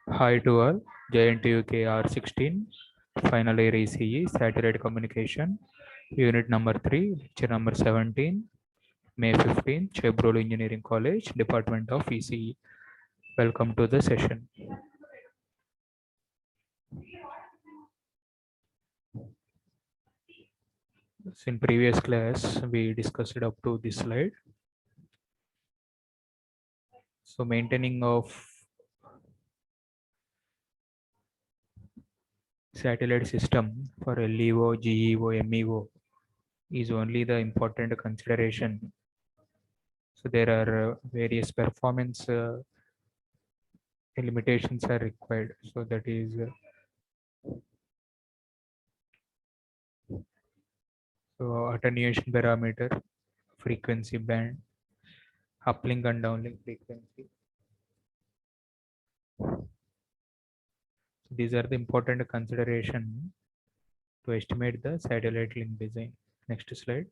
Hi to all. JNTUK R16 Final Year ECE Satellite Communication Unit number 3 Lecture number 17 May 15 Chevrolet Engineering College Department of ECE. Welcome to the session. So in previous class we discussed up to this slide. So maintaining of satellite system for LEO, GEO, MEO is only the important consideration. So there are various performance limitations are required. So that is so attenuation parameter, frequency band, uplink and downlink frequency. So these are the important consideration to estimate the satellite link design. Next slide.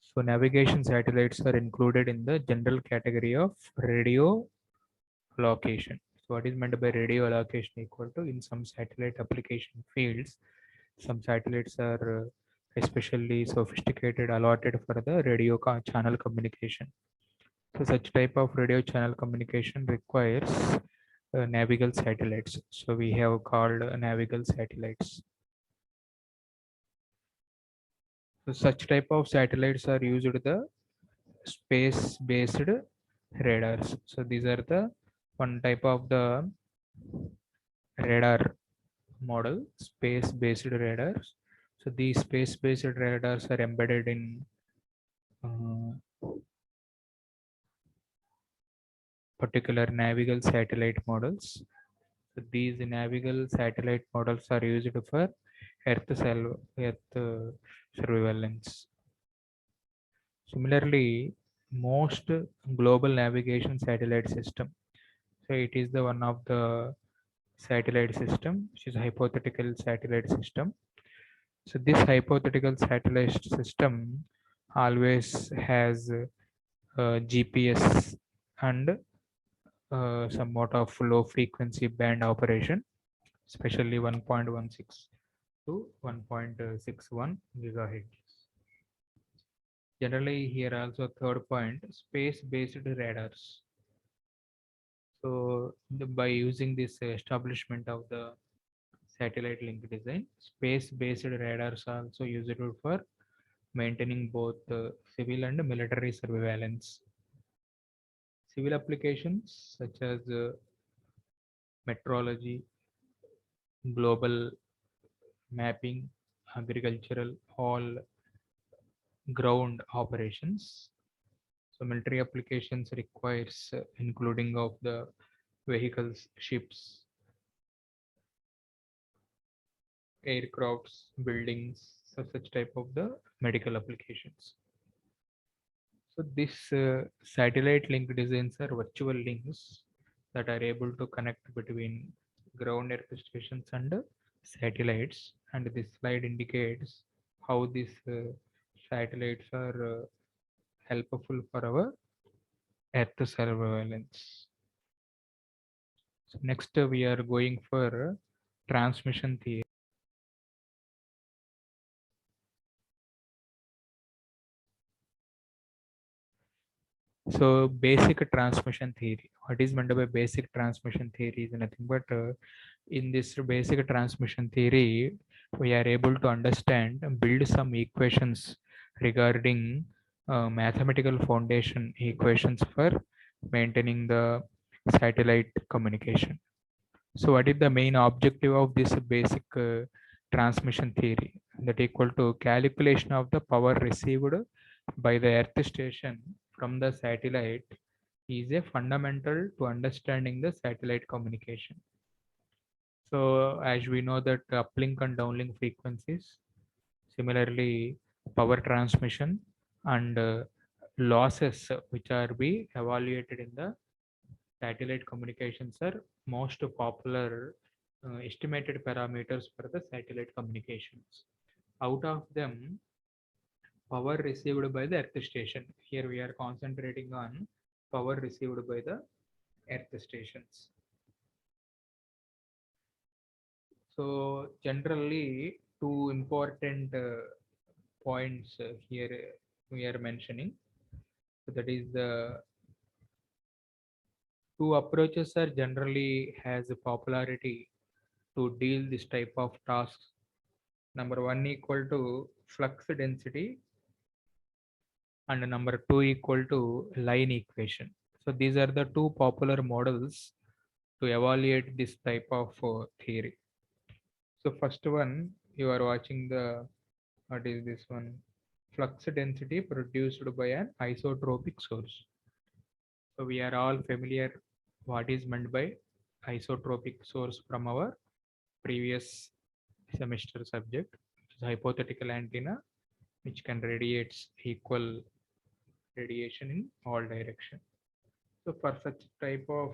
So navigation satellites are included in the general category of radio location. So what is meant by radio allocation? Equal to in some satellite application fields, some satellites are especially sophisticated allotted for the radio channel communication. So such type of radio channel communication requires navigal satellites. So we have called navigal satellites. So such type of satellites are used the space-based radars. So these are the one type of the radar model, space-based radars. So these space-based radars are embedded in particular navigal satellite models. So these navigal satellite models are used for Earth surveillance. Similarly, most global navigation satellite system. So it is the one of the satellite system, which is hypothetical satellite system. So this hypothetical satellite system always has GPS and somewhat of low frequency band operation, especially 1.16 to 1.61 gigahertz. Generally, here also third point, space-based radars. So by using this establishment of the satellite link design, space-based radars are also useful for maintaining both civil and military surveillance. Civil applications such as metrology, global mapping, agricultural, all ground operations. So military applications requires including of the vehicles, ships, aircrafts, buildings, so such type of the medical applications. So this satellite link designs are virtual links that are able to connect between ground earth stations and satellites. And this slide indicates how these satellites are helpful for our earth surveillance. So next we are going for transmission theory. So basic transmission theory. What is meant by basic transmission theory is nothing but in this basic transmission theory, we are able to understand and build some equations regarding mathematical foundation equations for maintaining the satellite communication. So what is the main objective of this basic transmission theory? That equal to calculation of the power received by the earth station from the satellite is a fundamental to understanding the satellite communication. So as we know that uplink and downlink frequencies, similarly power transmission and losses which are be evaluated in the satellite communications are most popular estimated parameters for the satellite communications. Out of them, power received by the earth station. Here we are concentrating on power received by the earth stations. So generally, two important points here we are mentioning. So that is the two approaches are generally has a popularity to deal this type of tasks. Number one equal to flux density and number two equal to line equation. So these are the two popular models to evaluate this type of theory. So first one, you are watching the, what is this one? Flux density produced by an isotropic source. So we are all familiar what is meant by isotropic source from our previous semester subject, which is hypothetical antenna, which can radiate equal radiation in all direction. So for such type of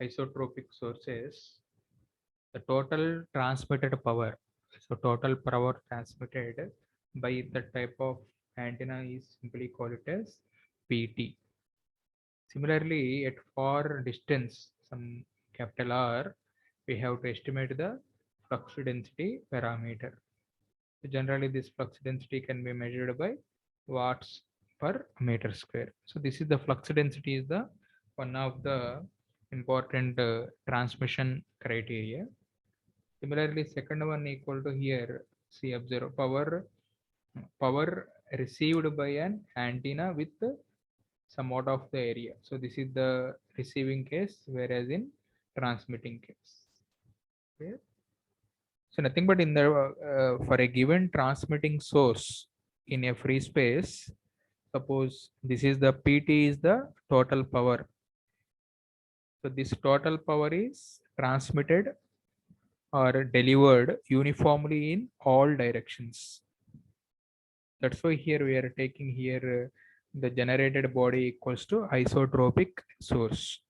isotropic sources, the total transmitted power, so total power transmitted by the type of antenna is simply called it as PT. Similarly, at far distance, some capital R, we have to estimate the flux density parameter. So generally, this flux density can be measured by watts per meter square. So this is the flux density is the one of the important transmission criteria. Similarly, second one equal to here, see observe power received by an antenna with somewhat of the area. So this is the receiving case, whereas in transmitting case. Okay. So nothing but in the for a given transmitting source in a free space, suppose this is the PT is the total power. So this total power is transmitted or delivered uniformly in all directions. That's why here we are taking here the generated body equals to isotropic source.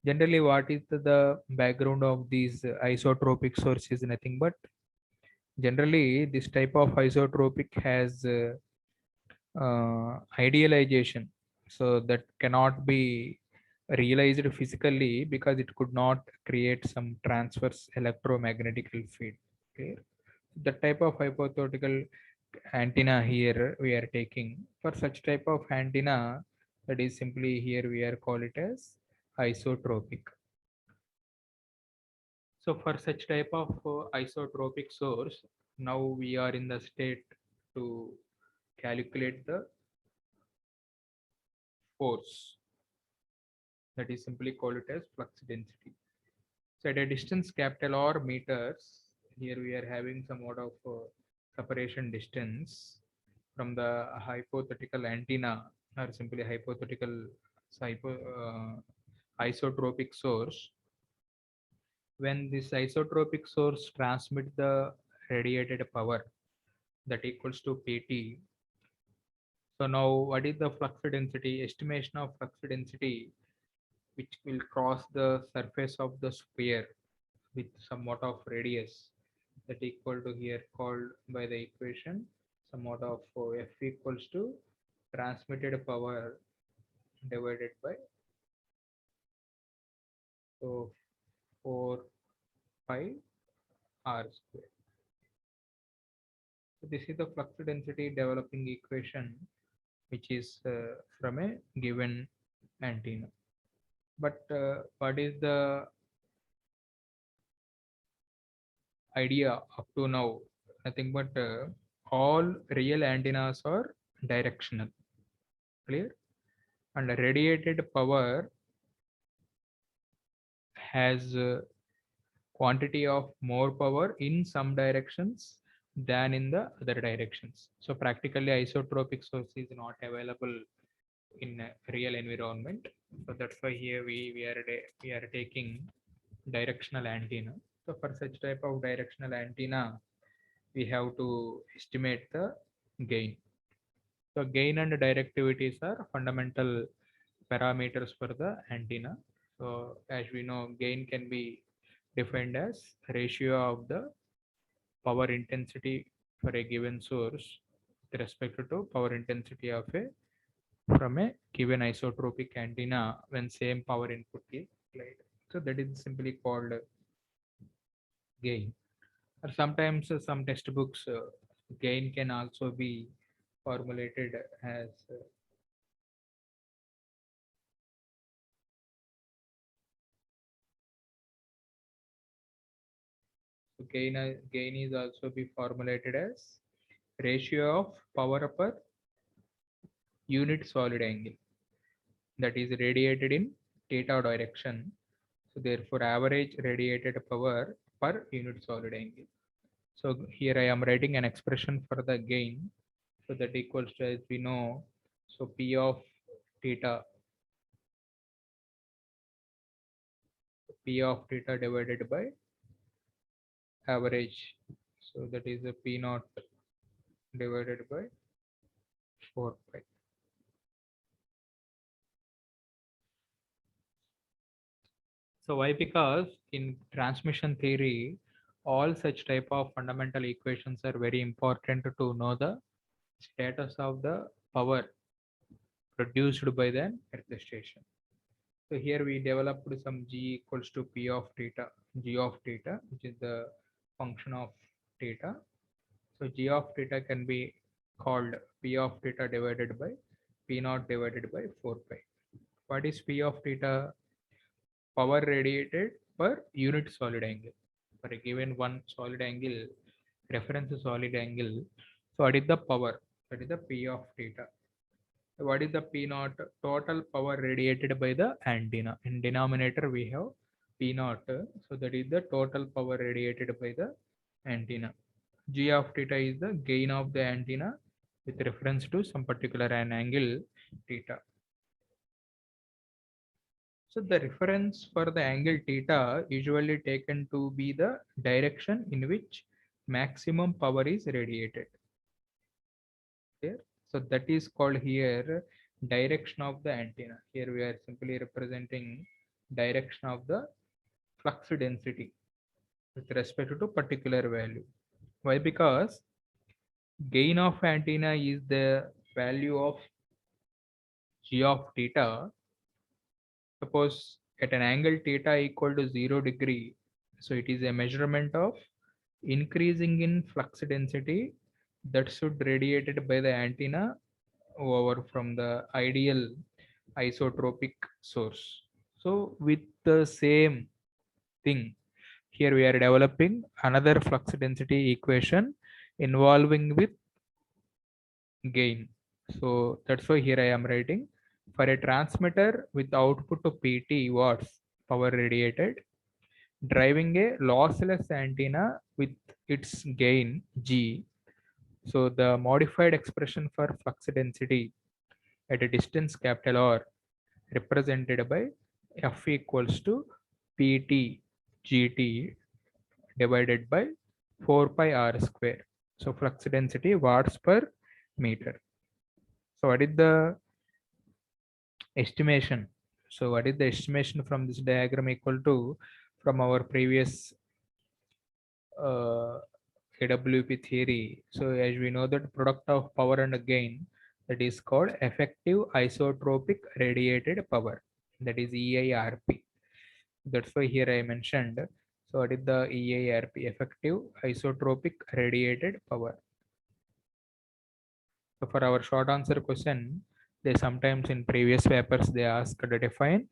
Generally, what is the background of these isotropic sources? Nothing but generally this type of isotropic has idealization, so that cannot be realized physically because it could not create some transverse electromagnetic field. Okay, the type of hypothetical antenna here we are taking for such type of antenna, that is simply here we are call it as isotropic. So for such type of isotropic source, now we are in the state to calculate the force, that is simply called it as flux density. So at a distance capital R meters, here we are having somewhat of separation distance from the hypothetical antenna or simply hypothetical isotropic source. When this isotropic source transmits the radiated power that equals to PT. So now what is the flux density? Estimation of flux density which will cross the surface of the sphere with somewhat of radius that equal to here called by the equation somewhat of F equals to transmitted power divided by so 4 pi r square. So this is the flux density developing equation which is from a given antenna. But what is the idea up to now? Nothing but all real antennas are directional. Clear? And radiated power has quantity of more power in some directions than in the other directions. So practically isotropic source is not available in a real environment. So that's why here we are taking directional antenna. So for such type of directional antenna, we have to estimate the gain. So gain and directivities are fundamental parameters for the antenna. So as we know, gain can be defined as ratio of the power intensity for a given source with respect to power intensity of a from a given isotropic antenna when same power input is applied. So that is simply called gain. Or sometimes some textbooks gain can also be formulated as gain is also be formulated as ratio of power per unit solid angle that is radiated in theta direction. So therefore average radiated power per unit solid angle. So here I am writing an expression for the gain. So that equals to, as we know, so P of theta, divided by average. So that is a P naught divided by 4 pi. So why? Because in transmission theory, all such type of fundamental equations are very important to know the status of the power produced by the earth station. So here we developed some g equals to p of theta, g of theta, which is the function of theta. So g of theta can be called p of theta divided by p naught divided by 4 pi. What is p of theta? Power radiated per unit solid angle. For a given one solid angle, reference solid angle. So what is the power? That is the p of theta. What is the P naught? Total power radiated by the antenna. In denominator we have P naught. So that is the total power radiated by the antenna. G of theta is the gain of the antenna with reference to some particular an angle theta. So the reference for the angle theta usually taken to be the direction in which maximum power is radiated. Here. So that is called here direction of the antenna. Here we are simply representing direction of the flux density with respect to particular value. Why? Because gain of antenna is the value of g of theta. Suppose at an angle theta equal to 0 degree, so it is a measurement of increasing in flux density that should radiated by the antenna over from the ideal isotropic source. So with the same thing, here we are developing another flux density equation involving with gain. So that's why here I am writing for a transmitter with output of PT watts power radiated, driving a lossless antenna with its gain G. So the modified expression for flux density at a distance capital R represented by F equals to PT GT divided by 4 pi R square. So flux density watts per meter. So what is the estimation? So what is the estimation from this diagram equal to from our previous AWP theory? So as we know that product of power and gain, that is called effective isotropic radiated power, that is EIRP. That's why here I mentioned. So what is the EIRP? Effective isotropic radiated power. So for our short answer question, they sometimes in previous papers they ask to define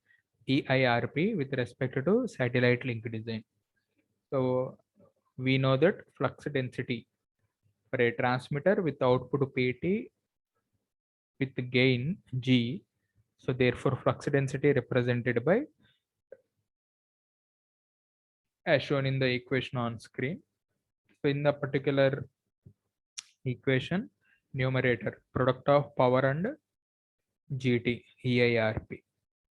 EIRP with respect to satellite link design. So we know that flux density for a transmitter with output PT with gain G. So therefore flux density represented by as shown in the equation on screen. So in the particular equation, numerator product of power and GT EIRP.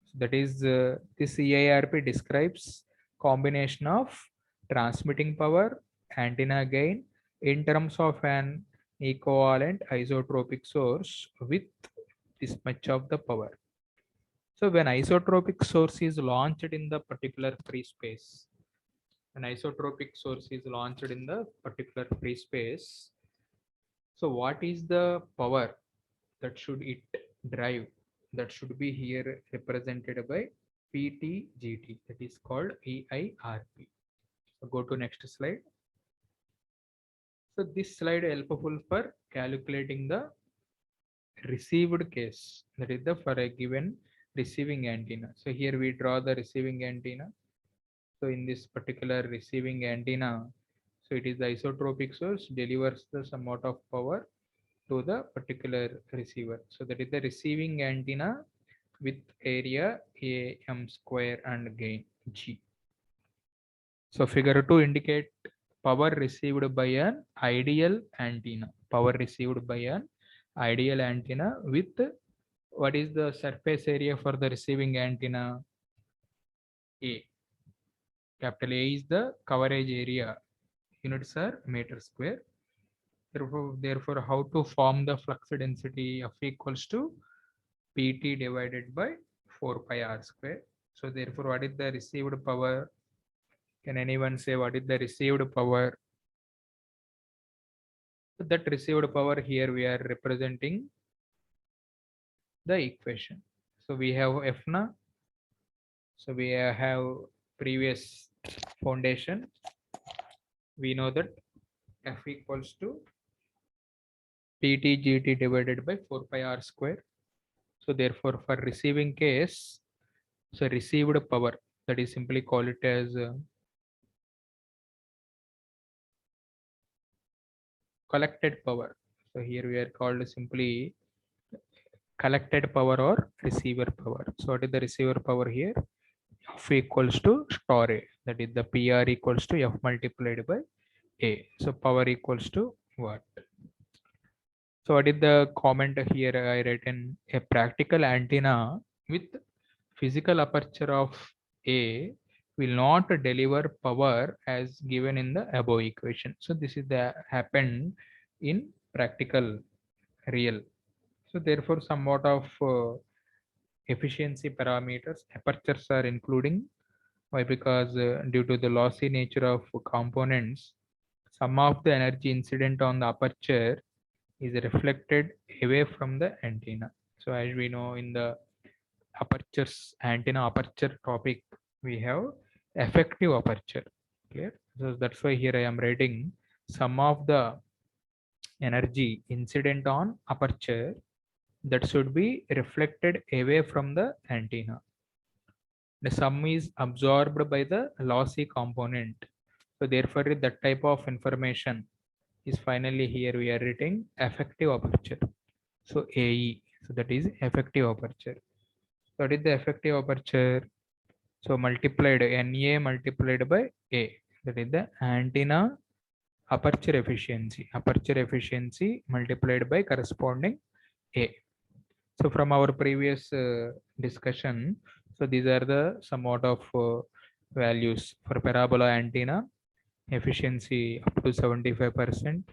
So that is this EIRP describes combination of transmitting power, antenna gain in terms of an equivalent isotropic source with this much of the power. So when isotropic source is launched in the particular free space, an isotropic source is launched in the particular free space. So what is the power that should it drive? That should be here represented by PTGT, that is called EIRP. So go to next slide. So this slide helpful for calculating the received case, that is the for a given receiving antenna. So here we draw the receiving antenna. So in this particular receiving antenna, so it is the isotropic source delivers the somewhat of power to the particular receiver. So that is the receiving antenna with area A m square and gain G. So figure 2 indicate power received by an ideal antenna. Power received by an ideal antenna with what is the surface area for the receiving antenna? A. Capital A is the coverage area. Units are meter square. Therefore, how to form the flux density F equals to Pt divided by 4 pi r square. So therefore, what is the received power? Can anyone say what is the received power? That received power here we are representing the equation. So we have F na. So we have previous foundation. We know that F equals to PTGT divided by 4 pi r square. So therefore for receiving case, so received power, that is simply call it as collected power. So here we are called simply collected power or receiver power. So what is the receiver power here? F equals to storage, that is the PR equals to F multiplied by A. So power equals to what? So what is the comment here I written? A practical antenna with physical aperture of A will not deliver power as given in the above equation. So this is the happened in practical real. So therefore somewhat of efficiency parameters apertures are including. Why? Because due to the lossy nature of components, some of the energy incident on the aperture is reflected away from the antenna. So as we know in the apertures antenna aperture topic, we have effective aperture. Clear? So that's why here I am writing some of the energy incident on aperture that should be reflected away from the antenna. The sum is absorbed by the lossy component. So therefore that type of information is finally here we are writing effective aperture. So AE, so that is effective aperture. So what is the effective aperture? So multiplied NA multiplied by A, that is the antenna aperture efficiency multiplied by corresponding A. So from our previous discussion, so these are the somewhat of values for parabola antenna efficiency up to 75%,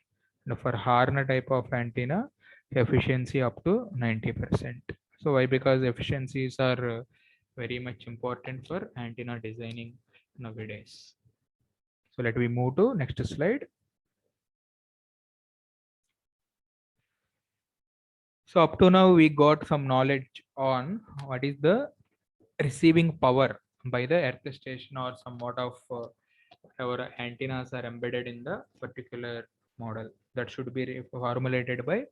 and for horn type of antenna efficiency up to 90%. So why? Because efficiencies are very much important for antenna designing nowadays. So let me move to next slide. So up to now we got some knowledge on what is the receiving power by the earth station or somewhat of our antennas are embedded in the particular model that should be formulated by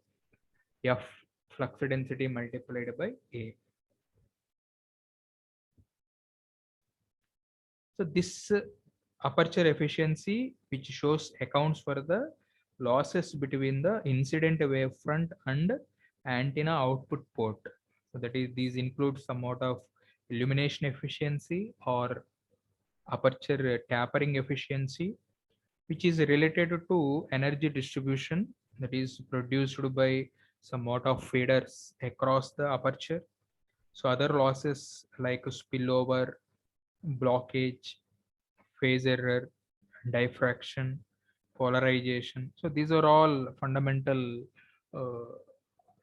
F flux density multiplied by A. So this aperture efficiency which shows accounts for the losses between the incident wavefront and antenna output port. So that is these include somewhat of illumination efficiency or aperture tapering efficiency, which is related to energy distribution that is produced by somewhat of faders across the aperture. So other losses like spillover, blockage, phase error, diffraction, polarization. So these are all fundamental uh,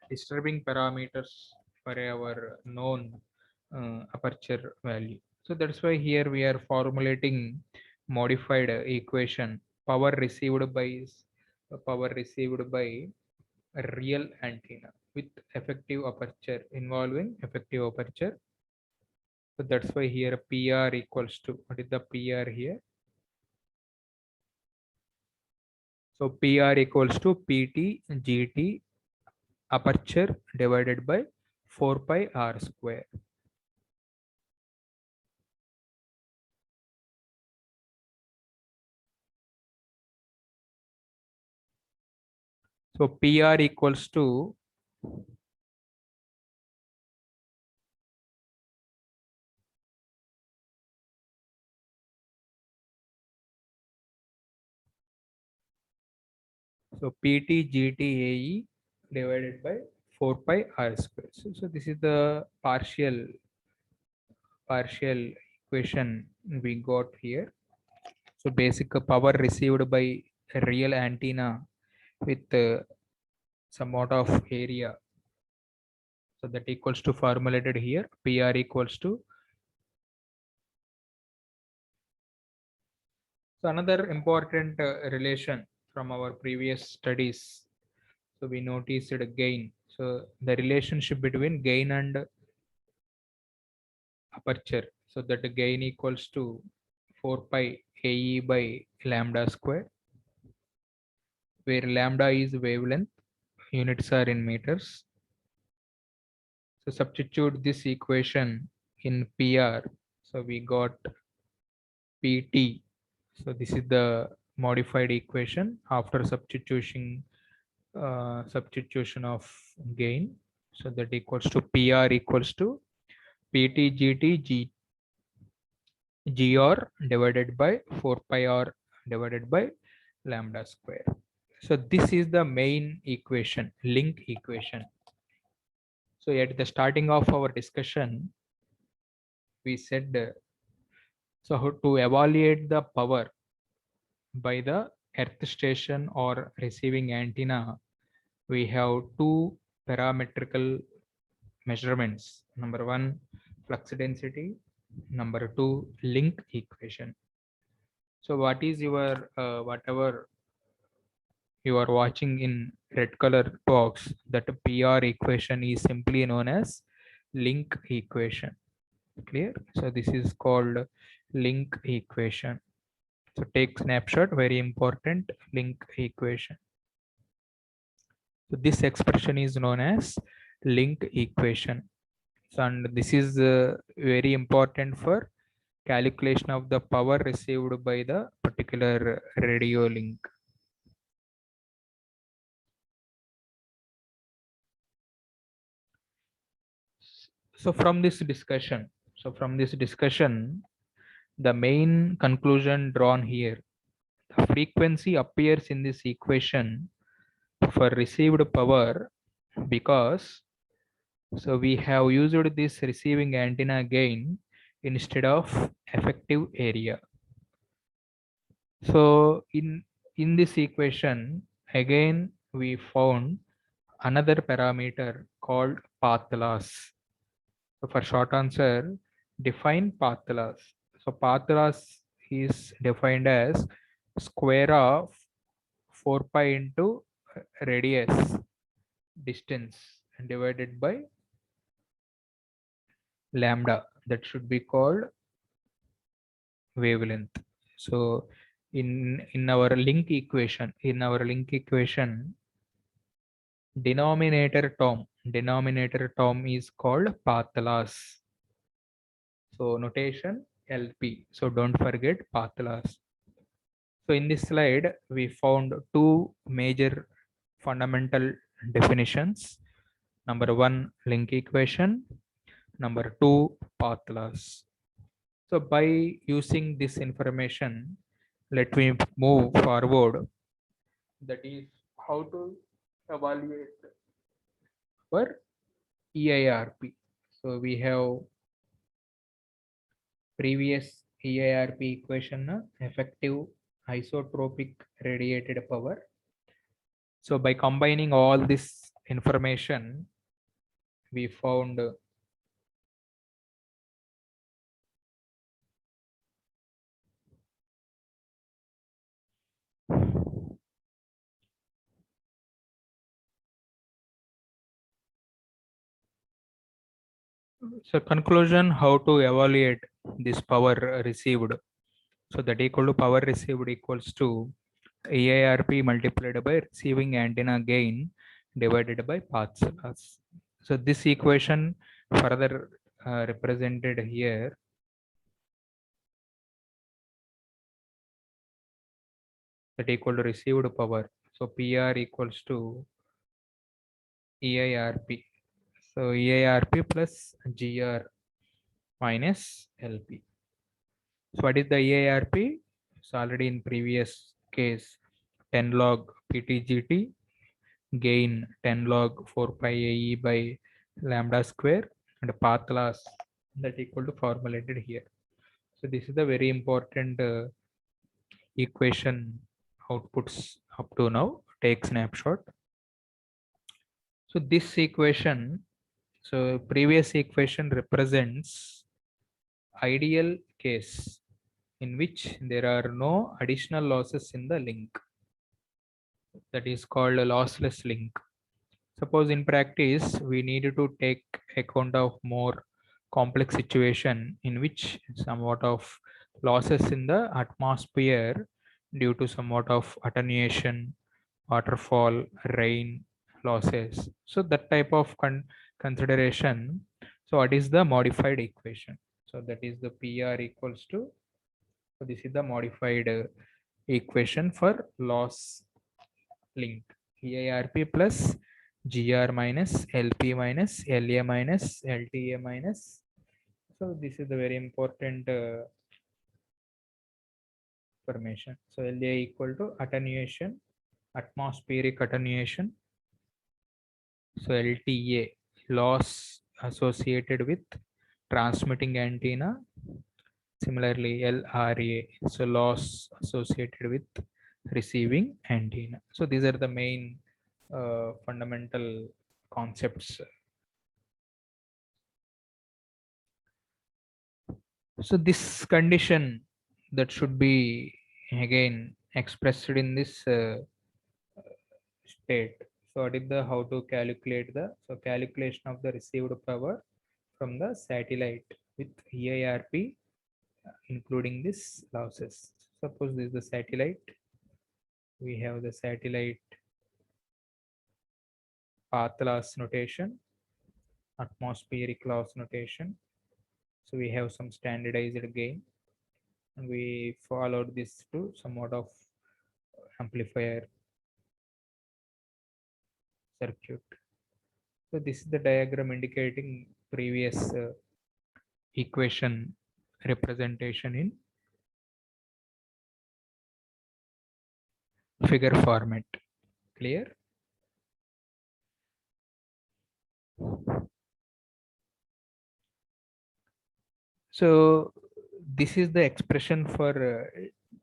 disturbing parameters for our known aperture value. So that's why here we are formulating modified equation. Power received by a real antenna with effective aperture, involving effective aperture. So that's why here PR equals to, what is the PR here? So PR equals to PT GT aperture divided by 4 pi r square. So PR equals to PT GT AE divided by 4 pi r square. So this is the partial equation we got here. So basic power received by a real antenna with somewhat of area. So that equals to formulated here. PR equals to. So another important relation from our previous studies. So we noticed a gain. So the relationship between gain and aperture. So that the gain equals to 4 pi AE by lambda square, where lambda is wavelength, units are in meters. So substitute this equation in PR. So we got PT. So this is the modified equation after substitution of gain. So that equals to PR equals to PT GT GR divided by 4 pi r divided by lambda square. So this is the main equation, link equation. So at the starting of our discussion, we said so how to evaluate the power by the earth station or receiving antenna, we have two parametrical measurements. Number one, flux density. Number two, link equation. So what is your whatever you are watching in red color box, that PR equation is simply known as link equation. Clear? So this is called link equation. So take snapshot, very important, link equation. So this expression is known as link equation. So, and this is very important for calculation of the power received by the particular radio link. So from this discussion, the main conclusion drawn here, the frequency appears in this equation for received power because so we have used this receiving antenna gain instead of effective area. So in this equation, again we found another parameter called path loss. So for short answer, define path loss. So path loss is defined as square of 4 pi into radius distance and divided by lambda. That should be called wavelength. So in our link equation, denominator term is called path loss. So notation LP. So don't forget path loss. So in this slide, we found two major fundamental definitions. Number one, link equation. Number two, path loss. So by using this information, let me move forward. That is how to evaluate for EIRP. So we have previous EIRP equation, effective isotropic radiated power. So by combining all this information, we found So conclusion, how to evaluate this power received. So that equal to power received equals to EIRP multiplied by receiving antenna gain divided by path loss. So this equation further represented here. That equal to received power. So PR equals to EIRP. So EIRP plus GR minus LP. So what is the EIRP? So already in previous case, 10 log PTGT gain 10 log 4 pi AE by lambda square and path loss that equal to formulated here. So this is the very important equation outputs up to now. Take snapshot. So this equation, so previous equation represents ideal case in which there are no additional losses in the link. That is called a lossless link. Suppose in practice, we need to take account of more complex situation in which somewhat of losses in the atmosphere due to somewhat of attenuation, waterfall, rain losses. So that type of consideration. So what is the modified equation? So that is the PR equals to, so this is the modified equation for loss link. EIRP plus GR minus LP minus LA minus LTA minus. So this is the very important information. So LA equal to attenuation, atmospheric attenuation. So LTA, loss associated with transmitting antenna. Similarly, LRA, so loss associated with receiving antenna. So these are the main fundamental concepts. So this condition that should be again expressed in this state. So what is the how to calculate the calculation of the received power from the satellite with EIRP including this losses. Suppose this is the satellite. We have the satellite path loss notation, atmospheric loss notation. So we have some standardized gain, and we followed this to somewhat of amplifier circuit. So this is the diagram indicating previous equation representation in figure format. Clear? So this is the expression for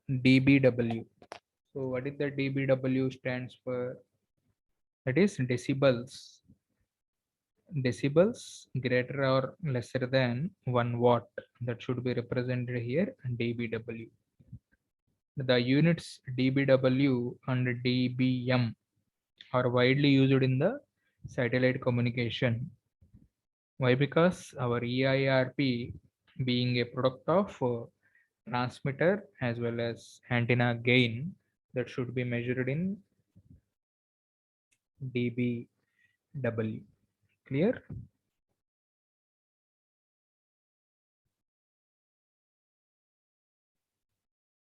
dBW. So what is the dBW stands for? That is decibels. Decibels greater or lesser than 1 watt. That should be represented here dBW. The units dBW and dBm are widely used in the satellite communication. Why? Because our EIRP being a product of transmitter as well as antenna gain, that should be measured in dBW. Clear?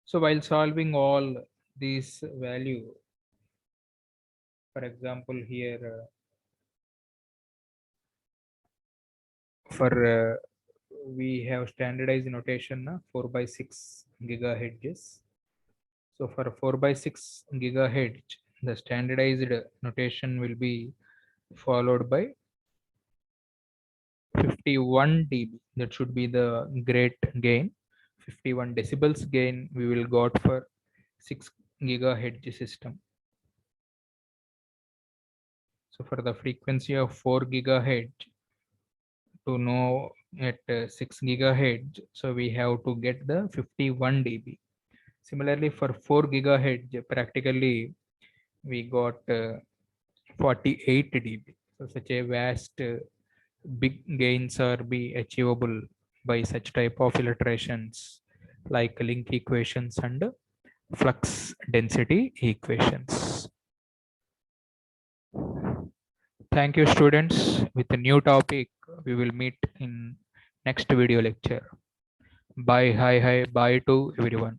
So while solving all these value, for example, here for we have standardized notation 4 by 6 gigahertz. So for 4 by 6 gigahertz, the standardized notation will be followed by 51 dB. That should be the great gain. 51 decibels gain we will got for 6 gigahertz system. So for the frequency of 4 gigahertz, to know at 6 gigahertz, so we have to get the 51 dB. Similarly, for 4 gigahertz, practically we got 48 dB. So such a vast big gains are be achievable by such type of illustrations like link equations and flux density equations. Thank you, students. With a new topic, we will meet in next video lecture. Bye, hi, hi, bye to everyone.